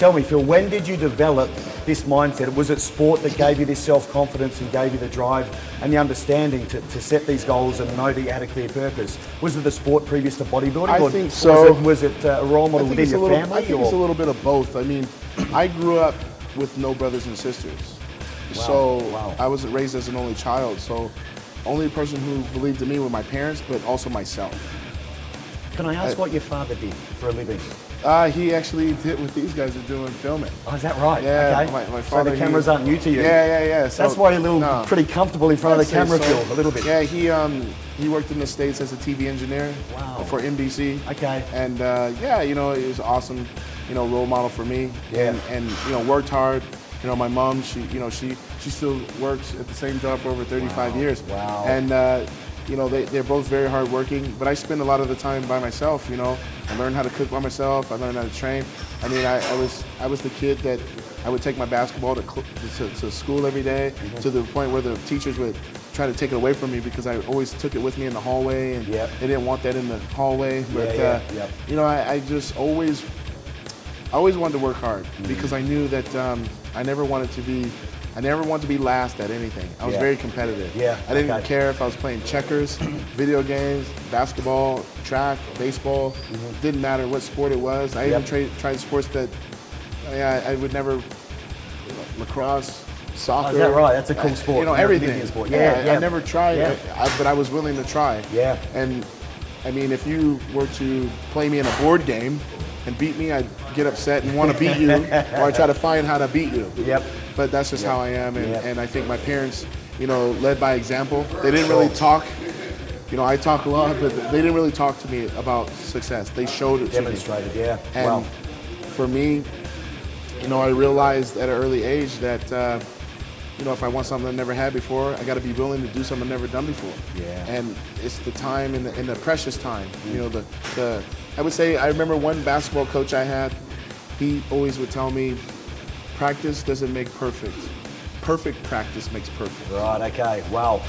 Tell me, Phil, when did you develop this mindset? Was it sport that gave you this self-confidence and gave you the drive and the understanding to set these goals and know that you had a clear purpose? Was it the sport previous to bodybuilding? I think so. Was it a role model within your family? I think it's a little bit of both. I mean, I grew up with no brothers and sisters. Wow. So I was raised as an only child. So only person who believed in me were my parents, but also myself. Can I ask what your father did for a living? He actually did what these guys are doing, filming. Oh, is that right? Yeah, okay. my father. So the cameras aren't new to you? Yeah. So, that's why you're pretty comfortable in front of the camera, Phil, a little bit. Yeah, he worked in the States as a TV engineer for NBC. Okay. And yeah, you know, it was awesome, you know, role model for me. Yeah. And you know, worked hard. You know, my mom, she still works at the same job for over 35 years. Wow. And you know, they're both very hardworking, but I spend a lot of the time by myself, you know. I learned how to cook by myself, I learned how to train. I mean, I was the kid that I would take my basketball to school every day, to the point where the teachers would try to take it away from me because I always took it with me in the hallway, and they didn't want that in the hallway. But you know, I just always wanted to work hard because I knew that I never wanted to be last at anything. I was very competitive. I didn't care if I was playing checkers, video games, basketball, track, baseball. Didn't matter what sport it was. I even tried sports that I would never, lacrosse, soccer. Oh, is that right? That's a cool sport. You know, everything. Sport. I never tried, but I was willing to try. Yeah. And I mean, if you were to play me in a board game and beat me, I'd get upset and want to beat you, or I try to find how to beat you. But that's just how I am, and I think my parents, you know, led by example. They didn't really talk. You know, I talk a lot, but they didn't really talk to me about success. They showed it to me. Demonstrated, And for me, you know, I realized at an early age that, you know, if I want something I never had before, I got to be willing to do something I've never done before. And it's the time and the precious time. You know, I would say, I remember one basketball coach I had, he always would tell me, practice doesn't make perfect. Perfect practice makes perfect. Right, okay, wow.